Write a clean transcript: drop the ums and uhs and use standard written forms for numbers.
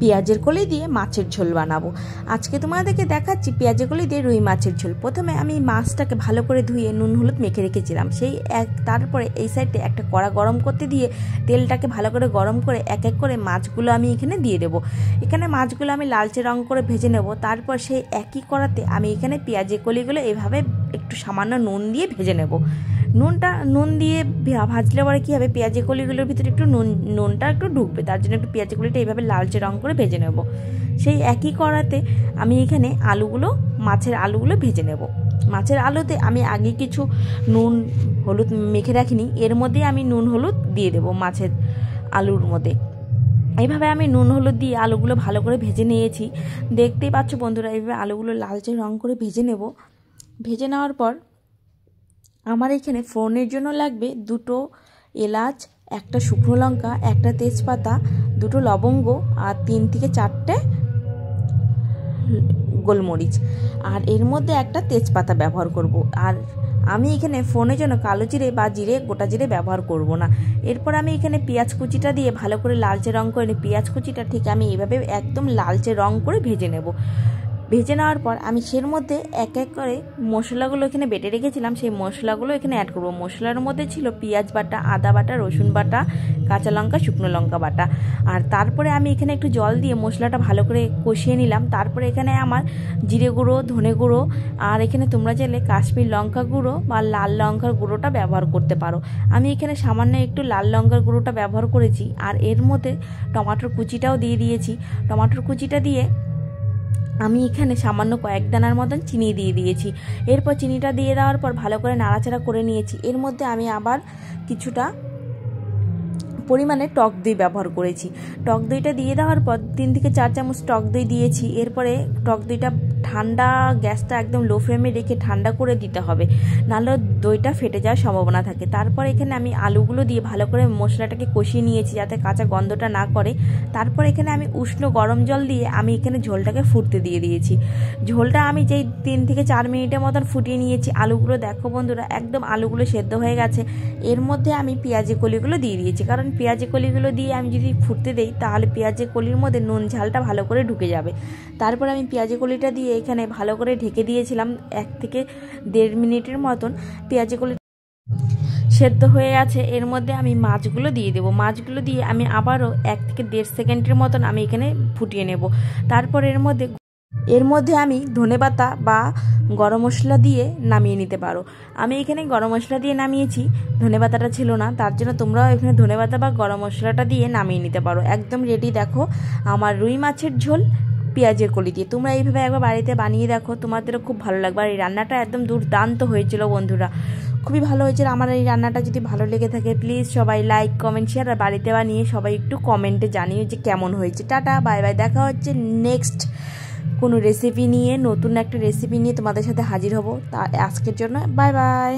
পেঁয়াজের কলি দিয়ে মাছের ঝোল বানাবো। আজকে তোমাদেরকে দেখাচ্ছি পেঁয়াজের কলি দিয়ে রুই মাছের ঝোল। প্রথমে আমি মাছটাকে ভালো করে ধুয়ে নুন হলুদ মেখে রেখেছিলাম। তারপরে এই সাইডে একটা কড়া গরম করতে দিয়ে তেলটাকে ভালো করে গরম করে এক এক করে মাছগুলো আমি এখানে দিয়ে দেবো। এখানে মাছগুলো আমি লালচে রং করে ভেজে নেব। তারপর সেই একই কড়াতে আমি এখানে পেঁয়াজের কলিগুলো এভাবে একটু সামান্য নুন দিয়ে ভেজে নেব। নুন দিয়ে ভাজলে পরে কী হবে, পেঁয়াজের কলিগুলোর ভিতরে একটু নুনটা একটু ঢুকবে, তার জন্য একটু পেঁয়াজের কলিটা এইভাবে লালচে রং করে ভেজে নেব। সেই একই কড়াতে আমি এখানে মাছের আলুগুলো ভেজে নেব। মাছের আলুতে আমি আগে কিছু নুন হলুদ মেখে রাখিনি, এর মধ্যে আমি নুন হলুদ দিয়ে দেবো মাছের আলুর মধ্যে। এইভাবে আমি নুন হলুদ দিয়ে আলুগুলো ভালো করে ভেজে নিয়েছি। দেখতেই পাচ্ছ বন্ধুরা, এইভাবে আলুগুলো লালচে রং করে ভেজে নেব। ভেজে নেওয়ার পর আমার এখানে ফোড়নের জন্য লাগবে 2টো এলাচ, একটা শুকনো লঙ্কা, একটা তেজপাতা, 2টো লবঙ্গ আর 3 থেকে 4টে গোলমরিচ, আর এর মধ্যে একটা তেজপাতা ব্যবহার করব। আর আমি এখানে ফোড়নের জন্য কালো জিরে বা গোটা জিরে ব্যবহার করব না। এরপর আমি এখানে পেঁয়াজ কুচিটা দিয়ে ভালো করে লালচে রং করে পেঁয়াজ কুচিটা ঠিক আমি এইভাবে একদম লালচে রং করে ভেজে নেব। ভেজে নেওয়ার পর আমি সের মধ্যে এক এক করে মশলাগুলো এখানে বেটে রেখেছিলাম, সেই মশলাগুলো এখানে অ্যাড করব। মশলার মধ্যে ছিল পেঁয়াজ বাটা, আদা বাটা, রসুন বাটা, কাঁচা লঙ্কা, শুকনো লঙ্কা বাটা। আর তারপরে আমি এখানে একটু জল দিয়ে মশলাটা ভালো করে কষিয়ে নিলাম। তারপরে এখানে আমার জিরে গুঁড়ো, ধনে গুঁড়ো, আর এখানে তোমরা চাইলে কাশ্মীর লঙ্কা গুঁড়ো বা লাল লঙ্কার গুঁড়োটা ব্যবহার করতে পারো। আমি এখানে সামান্য একটু লাল লঙ্কার গুঁড়োটা ব্যবহার করেছি। আর এর মধ্যে টমেটোর কুচিটাও দিয়ে দিয়েছি। টমেটোর কুচিটা দিয়ে আমি এখানে সামান্য কয়েক দানার মতন চিনি দিয়ে দিয়েছি। এরপর চিনিটা দিয়ে দেওয়ার পর ভালো করে নাড়াচাড়া করে নিয়েছি। এর মধ্যে আমি আবার কিছুটা পরিমাণে টক দই ব্যবহার করেছি। টক দইটা দিয়ে দেওয়ার পর 3 থেকে 4 চামচ টক দই দিয়েছি। এরপরে টক দইটা ঠান্ডা, গ্যাসটা একদম লো ফ্লেমে রেখে ঠান্ডা করে দিতে হবে, নাহলে দইটা ফেটে যাওয়ার সম্ভাবনা থাকে। তারপর এখানে আমি আলুগুলো দিয়ে ভালো করে মশলাটাকে কষিয়ে নিয়েছি যাতে কাঁচা গন্ধটা না করে। তারপর এখানে আমি উষ্ণ গরম জল দিয়ে আমি এখানে ঝোলটাকে ফুটতে দিয়ে দিয়েছি। ঝোলটা আমি যেই 3 থেকে 4 মিনিটের মতন ফুটিয়ে নিয়েছি। আলুগুলো দেখো বন্ধুরা, একদম আলুগুলো সেদ্ধ হয়ে গেছে। এর মধ্যে আমি পেঁয়াজের কলিগুলো দিয়ে দিয়েছি, কারণ পেঁয়াজের কলিগুলো দিয়ে আমি যদি ফুটতে দেই তাহলে পেঁয়াজের কলির মধ্যে নুন ঝালটা ভালো করে ঢুকে যাবে। তারপর আমি পেঁয়াজের কলিটা দিয়ে এখানে ভালো করে ঢেকে দিয়েছিলাম 1 থেকে 1.5 মিনিটের মতন। পেঁয়াজের কলি সেদ্ধ হয়ে গেছে। এর মধ্যে আমি মাছগুলো দিয়ে দেবো। মাছগুলো দিয়ে আমি আবারও 1 থেকে 1.5 সেকেন্ডের মতন আমি এখানে ফুটিয়ে নেব। তারপর এর মধ্যে আমি ধনেপাতা বা গরম মশলা দিয়ে নামিয়ে নিতে পারো। আমি এখানে গরম মশলা দিয়ে নামিয়েছি, ধনেপাতাটা ছিল না, তার জন্য তোমরাও এখানে ধনেপাতা বা গরম মশলাটা দিয়ে নামিয়ে নিতে পারো। একদম রেডি দেখো আমার রুই মাছের ঝোল পেঁয়াজের কলি দিয়ে। তোমরা এইভাবে একবার বাড়িতে বানিয়ে দেখো, তোমাদেরও খুব ভালো লাগবে। আর এই রান্নাটা একদম দুর্দান্ত হয়েছিল বন্ধুরা, খুবই ভালো হয়েছিল। আমার এই রান্নাটা যদি ভালো লেগে থাকে প্লিজ সবাই লাইক, কমেন্ট, শেয়ার, আর বাড়িতে বানিয়ে সবাই একটু কমেন্টে জানিও যে কেমন হয়েছে। Tata, bye bye. দেখা হচ্ছে নেক্সট কোনো রেসিপি নিয়ে, নতুন একটা রেসিপি নিয়ে তোমাদের সাথে হাজির হব। তা আজকের জন্য বাই বাই।